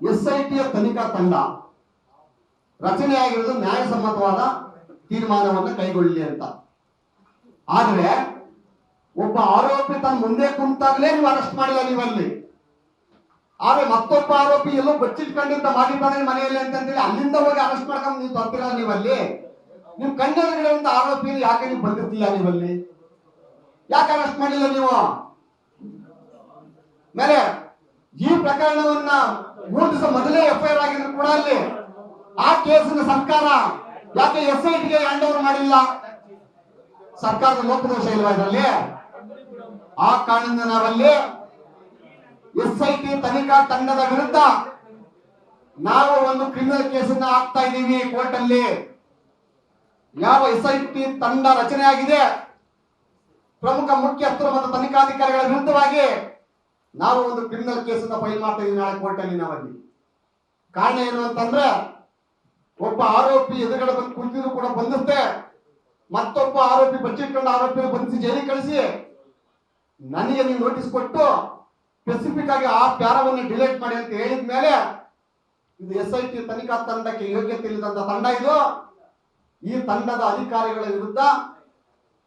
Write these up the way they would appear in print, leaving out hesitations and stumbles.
SIT ತನಿಖಾ ತಂಡ ರಚನೆಯಾಗಿರುವುದು ನ್ಯಾಯಸಮ್ಮತವಾದ ತೀರ್ಮಾನವನ್ನು ಕೈಗೊಳ್ಳಲಿ ಅಂತ. ಆದ್ರೆ ಒಬ್ಬ ಆರೋಪಿ ತನ್ನ ಮುಂದೆ ಕುಂತಾಗಲೇ ನೀವು ಅರೆಸ್ಟ್ ಮಾಡಿಲ್ಲ ನೀವಲ್ಲಿ. ಆದ್ರೆ ಮತ್ತೊಬ್ಬ ಆರೋಪಿ ಎಲ್ಲೋ ಬಚ್ಚಿಟ್ಕೊಂಡಿದ್ದ ಮಾಡಿದ್ದಾನೆ ಮನೆಯಲ್ಲಿ ಅಂತಂದೇಳಿ ಅಲ್ಲಿಂದ ಹೋಗಿ ಅರೆಸ್ಟ್ ಮಾಡ್ಕೊಂಡು ನೀವು ತರ್ತೀರ ನೀವಲ್ಲಿ. ನಿಮ್ ಕಣ್ಣೆದುರುಗಡೆ ಆರೋಪಿ ಯಾಕೆ ನೀವು ಬಂದಿರ್ತಿಲ್ಲ ನೀವಲ್ಲಿ? ಯಾಕೆ ಅರೆಸ್ಟ್ ಮಾಡಿಲ್ಲ ನೀವು? ಮೇಲೆ ಈ ಪ್ರಕರಣವನ್ನ 3 ದಿವಸ ಮೊದಲೇ FIR ಆಗಿದ್ರು ಕೂಡ ಅಲ್ಲಿ ಆ ಕೇಸಿನ ಸರ್ಕಾರ ಯಾಕೆ SITಗೆ ಹ್ಯಾಂಡ್ ಓವರ್ ಮಾಡಿಲ್ಲ? ಸರ್ಕಾರದ ಲೋಪದೋಷ ಇಲ್ವಾ ಇದರಲ್ಲಿ? ಆ ಕಾರಣದಿಂದ ನಾವಲ್ಲಿ SIT ತನಿಖಾ ತಂಡದ ವಿರುದ್ಧ ನಾವು ಒಂದು ಕ್ರಿಮಿನಲ್ ಕೇಸನ್ನ ಹಾಕ್ತಾ ಇದ್ದೀವಿ ಕೋರ್ಟ್ ಅಲ್ಲಿ. ಯಾವ SIT ತಂಡ ರಚನೆ ಆಗಿದೆ ಪ್ರಮುಖ ಮುಖ್ಯಸ್ಥರು ಮತ್ತು ತನಿಖಾಧಿಕಾರಿಗಳ ವಿರುದ್ಧವಾಗಿ ನಾವು ಒಂದು ಕ್ರಿಮಿನಲ್ ಕೇಸನ್ನ ಫೈಲ್ ಮಾಡ್ತಾ ಇದೀವಿ ನಾಳೆ ಕೋರ್ಟ್ ಅಲ್ಲಿ. ನಾವಲ್ಲಿ ಕಾರಣ ಏನು ಅಂತಂದ್ರೆ ಒಬ್ಬ ಆರೋಪಿ ಎದುರುಗಡೆ ಬಂದು ಕುಳಿತಿದ್ರು ಕೂಡ ಬಂದಿರುತ್ತೆ, ಮತ್ತೊಬ್ಬ ಆರೋಪಿ ಬಚ್ಚಿಟ್ಕೊಂಡು ಆರೋಪಿಯನ್ನು ಬಂಧಿಸಿ ಜೈಲಿಗೆ ಕಳಿಸಿ ನನಗೆ ನೀವು ನೋಟಿಸ್ ಕೊಟ್ಟು ಸ್ಪೆಸಿಫಿಕ್ ಆಗಿ ಆ ಪ್ಯಾರವನ್ನು ಡಿಲೀಟ್ ಮಾಡಿ ಅಂತ ಹೇಳಿದ ಮೇಲೆ ಇದು SIT ತನಿಖಾ ತಂಡಕ್ಕೆ ಯೋಗ್ಯತೆ ಇಲ್ಲದಂತ ತಂಡ ಇದು. ಈ ತಂಡದ ಅಧಿಕಾರಿಗಳ ವಿರುದ್ಧ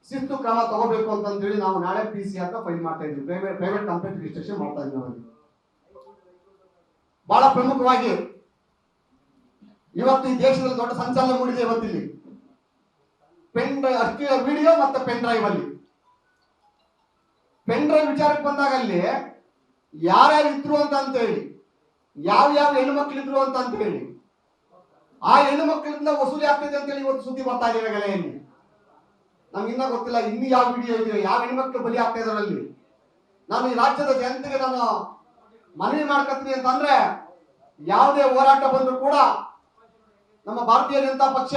ಶಿಸ್ತು ಕ್ರಮ ತಗೋಬೇಕು ಅಂತಂದೇಳಿ ನಾವು ನಾಳೆ PC ಅಂತ ಫೈಲ್ ಮಾಡ್ತಾ ಇದ್ವಿ. ಪ್ರೈವೇಟ್ ಕಂಪ್ಲೇಂಟ್ ರಿಜಿಸ್ಟ್ರೇಷನ್ ಮಾಡ್ತಾ ಇದ್ವಿ ನಾವು. ಬಹಳ ಪ್ರಮುಖವಾಗಿ ಇವತ್ತು ಈ ದೇಶದಲ್ಲಿ ದೊಡ್ಡ ಸಂಚಲನ ಮೂಡಿದೆ. ಇವತ್ತಿಲ್ಲಿ ಪೆನ್ ಡ್ರೈವ್ ಅಶ್ಲೀಲ ವಿಡಿಯೋ ಮತ್ತೆ ಪೆನ್ ಡ್ರೈವ್ ಅಲ್ಲಿ ಪೆನ್ ಡ್ರೈವ್ ವಿಚಾರಕ್ಕೆ ಬಂದಾಗ ಅಲ್ಲಿ ಯಾರ್ಯಾರು ಇದ್ರು ಅಂತ ಹೇಳಿ, ಯಾವ ಹೆಣ್ಣು ಮಕ್ಕಳಿದ್ರು ಅಂತ ಹೇಳಿ, ಆ ಹೆಣ್ಣು ಮಕ್ಕಳಿಂದ ವಸೂಲಿ ಆಗ್ತಿದೆ ಅಂತ ಹೇಳಿ ಇವತ್ತು ಸುದ್ದಿ ಬರ್ತಾ ಇದೆ ಗಲೆಯಲ್ಲಿ. ನಮ್ಗೆ ಇನ್ನ ಗೊತ್ತಿಲ್ಲ ಇನ್ನು ಯಾವ ವಿಡಿಯೋ ಇದೆ, ಯಾವ ಹೆಣ್ಮಕ್ಳು ಬಲಿ ಆಗ್ತಾ ಇದ್ರಲ್ಲಿ. ನಾನು ಈ ರಾಜ್ಯದ ಜನತೆಗೆ ನಾನು ಮನವಿ ಮಾಡ್ಕೊತೀನಿ ಅಂತಂದ್ರೆ ಯಾವುದೇ ಹೋರಾಟ ಬಂದ್ರು ಕೂಡ ನಮ್ಮ ಭಾರತೀಯ ಜನತಾ ಪಕ್ಷ,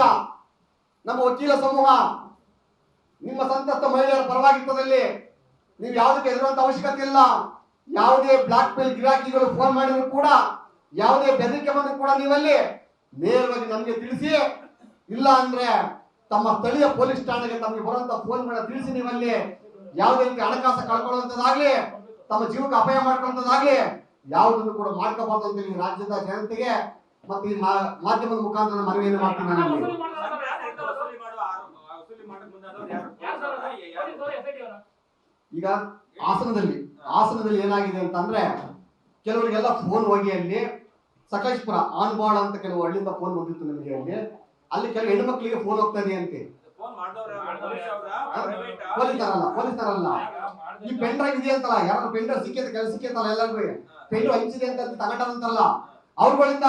ನಮ್ಮ ವಕೀಲ ಸಮೂಹ ನಿಮ್ಮ ಸಂತಸ್ತ ಮಹಿಳೆಯರ ಪರವಾಗಿರ್ತದಲ್ಲಿ ನೀವು ಯಾವುದಕ್ಕೆ ಹೆದರುವಂತ ಅವಶ್ಯಕತೆ ಇಲ್ಲ. ಯಾವುದೇ ಬ್ಲಾಕ್ ಮೇಲ್ ಗಿರಾಕಿಗಳು ಫೋನ್ ಮಾಡಿದ್ರು ಕೂಡ, ಯಾವುದೇ ಬೆದರಿಕೆ ಬಂದ್ರು ಕೂಡ ನೀವಲ್ಲಿ ನೇರವಾಗಿ ನಮಗೆ ತಿಳಿಸಿ, ಇಲ್ಲ ಅಂದ್ರೆ ತಮ್ಮ ಸ್ಥಳೀಯ ಪೊಲೀಸ್ ಠಾಣೆಗೆ ತಮಗೆ ಬರುವಂತ ಫೋನ್ಗಳನ್ನ ತಿಳಿಸಿ ನೀವಲ್ಲಿ ಯಾವುದೇ ರೀತಿ ಹಣಕಾಸು ಕಳ್ಕೊಳ್ಳುವಂತದ್ದಾಗ್ಲಿ, ತಮ್ಮ ಜೀವಕ್ಕೆ ಅಪಾಯ ಮಾಡ್ಕೊಳ್ಳುವಂತದ್ದಾಗ್ಲಿ ಯಾವುದನ್ನು ಕೂಡ ಮಾಡ್ಕೋಬಾರ್ದು ಅಂತ ಹೇಳಿ ರಾಜ್ಯದ ಜನತೆಗೆ ಮತ್ತೆ ಈ ಮಾಧ್ಯಮದ ಮುಖಾಂತರ ಮನವಿಯನ್ನು ಮಾಡ್ತೀನಿ ನಾನು. ಈಗ ಹಾಸನದಲ್ಲಿ ಏನಾಗಿದೆ ಅಂತಂದ್ರೆ ಕೆಲವರಿಗೆಲ್ಲ ಫೋನ್ ಹೋಗಿ ಅಲ್ಲಿ ಸಕಲೇಶ್ಪುರ ಆನ್ಬಾಳ ಅಂತ ಕೆಲವು ಹಳ್ಳಿಯಿಂದ ಫೋನ್ ಬಂದಿತ್ತು ನಮಗೆ. ಅಲ್ಲಿ ಕೆಲವು ಹೆಣ್ಮಕ್ಳಿಗೆ ಫೋನ್ ಹೋಗ್ತಾ ಇದೆ ಅಂತೆ. ಪೊಲೀಸರಲ್ಲ ಈ ಪೆನ್ ಡ್ರೈವ್ ಇದೆ ಅಂತಲ್ಲ, ಯಾರು ಪೆನ್ ಡ್ರೈವ್ ಸಿಕ್ಕೇತಲ್ಲ ಎಲ್ಲರಿಗೂ ಪೆನ್ ಡ್ರೈವ್ ಹಂಚಿದೆ ಅಂತ ತಗೊಂಡಂತಲ್ಲ ಅವ್ರುಗಳಿಂದ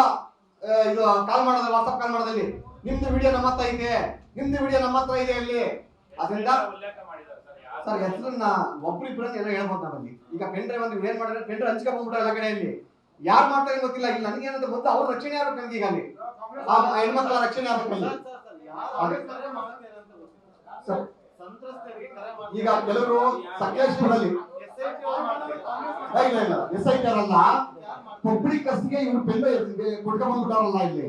ಇದು ಕಾಲ್ ಮಾಡೋದು, ವಾಟ್ಸ್ಆಪ್ ಕಾಲ್ ಮಾಡೋದಲ್ಲಿ ನಿಮ್ದು ವಿಡಿಯೋ ನಮ್ಮ ಹತ್ರ ಇದೆ, ನಿಮ್ದು ವಿಡಿಯೋ ನಮ್ಮ ಹತ್ರ ಇದೆ ಅಲ್ಲಿ. ಅದರಿಂದ ಸರ್ ಹೆಸರನ್ನ ಒಬ್ರಿಬ್ರು ಏನೋ ಹೇಳ್ಬೋದು ನಾವಲ್ಲಿ. ಈಗ ಪೆನ್ ಡ್ರೈವ್ ಅಂದ್ರೆ ಏನ್ ಮಾಡಿದ್ರೆ ಪೆನ್ ಡ್ರೈವ್ ಹಂಚ್ಕೊಂಡ್ ಬಂದ್ಬಿಟ್ರೆ ಎಲ್ಲ ಕಡೆಯಲ್ಲಿ ಯಾರು ಮಾಡ್ತಾರೆ ಗೊತ್ತಿಲ್ಲ. ಇಲ್ಲಿ ನನಗೆ ಏನಂತ ಗೊತ್ತು, ಅವ್ರ ರಕ್ಷಣೆ ಆಗ್ಬೇಕು ಈಗ ಅಲ್ಲಿ, ಆ ಹೆಣ್ಮಕ್ಳ ರಕ್ಷಣೆ ಆಗ್ಬೇಕಲ್ಲಿ. ಈಗ ಕೆಲವರು ಸಕಲೇಶ್ಪುರಲ್ಲಿ ಇಲ್ಲ SIT ಅಲ್ಲ ಪಬ್ಲಿಕ್ ಕಸ್ಗೆ ಇವ್ರು ಪೆನ್ ಡ್ರೈವ್ ಕೊಡ್ಕೊಂಡ್ ಬಂದ್ಬಿಟ್ಟಾರಲ್ಲ. ಇಲ್ಲಿ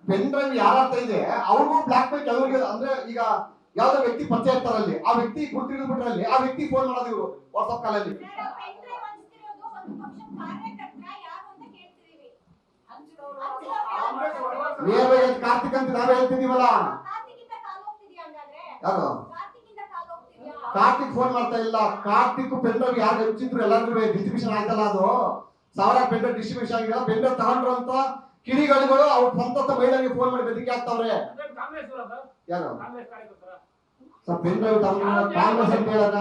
ಪೆನ್ ಡ್ರೈವ್ ಯಾರ ಹತ್ರ ಇದೆ ಅವ್ರಿಗೂ ಬ್ಲಾಕ್ ಮೇಲ್ ಕೆಲವರಿಗೆ ಅಂದ್ರೆ ಈಗ ಯಾವ್ದೋ ವ್ಯಕ್ತಿ ಪರಿಚಯ ಇರ್ತಾರಲ್ಲಿ, ಆ ವ್ಯಕ್ತಿ ಗುರ್ತಿಡ್ಬಿಟ್ರಲ್ಲಿ ಆ ವ್ಯಕ್ತಿ ಫೋನ್ ಮಾಡೋದು ಇವರು ವಾಟ್ಸ್ಆಪ್ ಕಾಲಲ್ಲಿ. ಕಾರ್ತಿಕ್ ಅಂತ ನಾವೇ ಹೇಳ್ತಿದೀವಲ್ಲ, ಯಾರು ಕಾರ್ತಿಕ್ ಫೋನ್ ಮಾಡ್ತಾ ಇಲ್ಲ. ಕಾರ್ತಿಕ್ ಪೆನ್ ಡ್ರೈವ್ ಯಾರು ಹಚ್ಚಿದ್ರು ಎಲ್ಲರಿಗೂ ಡಿಸ್ಟ್ರಿಬ್ಯೂಷನ್ ಆಯ್ತಲ್ಲ, ಅದು ಸಾವಿರಾರು ಪೆನ್ ಡ್ರೈವ್ ಡಿಸ್ಟ್ರಿಬ್ಯೂಷನ್ ಆಗಿಲ್ಲ. ಪೆನ್ ಡ್ರೈವ್ ತಗೊಂಡ್ರು ಅಂತ ಕಿಡಿಗಳಿಗಳು ಅವ್ರ ಸ್ವಂತ ಮಹಿಳೆಗೆ ಫೋನ್ ಮಾಡಿ ಬೆದರಿಕೆ ಆಗ್ತಾವ್ರೆ. ಯಾರು ಸರ್ ಪೆನ್ ಡ್ರೈವ್ ಕಾಂಗ್ರೆಸ್ ಅಂತ ಹೇಳೋಣ,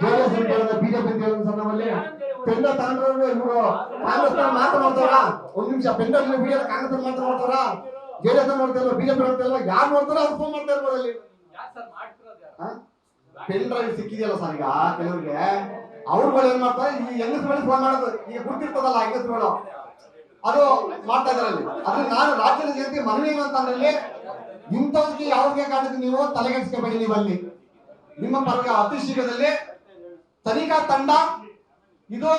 JDS ಅಂತ ಹೇಳೋಣ, BJP ಅಂತ ಹೇಳೋಣ ಸರ್. ನಮ್ಮಲ್ಲಿ ಪೆನ್ ಡ್ರೈವ್ ತಗೊಂಡ್ರು ಇವರು ಕಾಂಗ್ರೆಸ್ ಮಾತ್ರ ಮಾಡ್ತಾರ. ಒಂದ್ ನಿಮಿಷ ಪೆನ್ ಡ್ರೈವ್ ವಿಡಿಯೋ ಕಾಂಗ್ರೆಸ್ ಮಾತ್ರ ಮಾಡ್ತಾರ, JDS ನೋಡ್ತಿಲ್ವ, BJP ನೋಡ್ತಿಲ್ವ, ಯಾರು ನೋಡ್ತಾರೋ ಅವ್ರು ಫೋನ್ ಮಾಡ್ತಾ ಇರ್ಬೋದು ಅಲ್ಲಿ. ಪೆನ್ ಡ್ರೈವ್ ಸಿಕ್ಕಿದೆಯಲ್ಲ ಸರ್ ಈಗ ಕೆಲವರಿಗೆ, ಅವ್ರುಗಳು ಏನ್ ಮಾಡ್ತಾರೆ ಈ ಹೆಂಗಸರುಗಳಿಗೆ ಫೋನ್ ಮಾಡೋದು, ಈಗ ಗುರ್ತಿರ್ತದಲ್ಲ ಹೆಂಗಸರುಗಳು ಅದು ಮಾಡ್ತಾ ಇದಾರಲ್ಲಿ. ಅದ್ರ ನಾನು ರಾಜ್ಯದ ಜನತೆಗೆ ಮನವಿ ಏನು ಅಂತಂದ್ರೆ ಇಂಥವ್ರಿಗೆ ಯಾವುದೇ ಕಾರಣಕ್ಕೆ ನೀವು ತಲೆಗೆಡಿಸ್ಕೋಬೇಡಿ. ನೀವಲ್ಲಿ ನಿಮ್ಮ ಪರವಾಗಿ ಅತಿ ಶೀಘ್ರದಲ್ಲಿ ತನಿಖಾ ತಂಡ ಇದು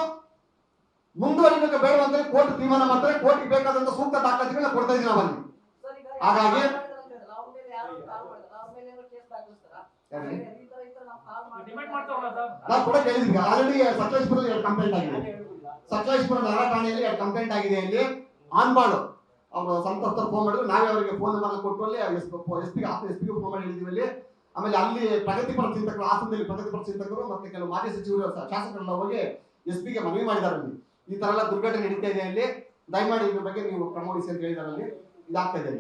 ಮುಂದುವರಿಬೇಕು ಬೇಡ ಅಂತ ಕೋರ್ಟ್ ತೀರ್ಮಾನ ಮಾಡ್ತಾರೆ. ಕೋರ್ಟ್ಗೆ ಬೇಕಾದಂತ ಸೂಕ್ತ ದಾಖಲಾತಿಗಳನ್ನ ಕೊಡ್ತಾ ಇದೀವಿ ನಾವಲ್ಲಿ. ಹಾಗಾಗಿ ನಾವು ಕೂಡ ಕೇಳಿದ್ವಿ. ಆಲ್ರೆಡಿ ಸಕಲೇಶ್ಪುರದಲ್ಲಿ 2 ಕಂಪ್ಲೇಂಟ್ ಆಗಿದೆ, ಸಕಲೇಶ್ಪುರ ನಗರ ಠಾಣೆಯಲ್ಲಿ 2 ಕಂಪ್ಲೇಂಟ್ ಆಗಿದೆ. ಅಲ್ಲಿ ಆನ್ ಮಾಡು. ಅವರು ಸಂತ್ರಸ್ತರು ಫೋನ್ ಮಾಡಿದ್ರು, ನಾವೇ ಅವರಿಗೆ ಫೋನ್ ನಂಬರ್ ಕೊಟ್ಟು ಅಲ್ಲಿ ಎಸ್ ಪಿಗೆ ಫೋನ್ ಮಾಡಿ ಹೇಳಿದ್ವಿ ಅಲ್ಲಿ. ಆಮೇಲೆ ಅಲ್ಲಿ ಪ್ರಗತಿಪರ ಚಿಂತಕರು, ಹಾಸನದಲ್ಲಿ ಪ್ರಗತಿಪರ ಚಿಂತಕರು ಮತ್ತೆ ಕೆಲವು ಮಾಜಿ ಸಚಿವರು ಶಾಸಕರೆಲ್ಲ ಹೋಗಿ ಎಸ್.ಪಿಗೆ ಮನವಿ ಮಾಡಿದ್ದಾರೆ. ಅಲ್ಲಿ ಈ ತರ ಎಲ್ಲ ದುರ್ಘಟನೆ ನಡೀತಾ ಇದೆ, ಅಲ್ಲಿ ದಯಮಾಡಿ ಇದ್ರ ಬಗ್ಗೆ ನೀವು ಕ್ರಮ ವಹಿಸಿ ಅಂತ ಹೇಳಿದಾರೆ. ಅಲ್ಲಿ ಇದಾಗ್ತಾ ಇದೆ.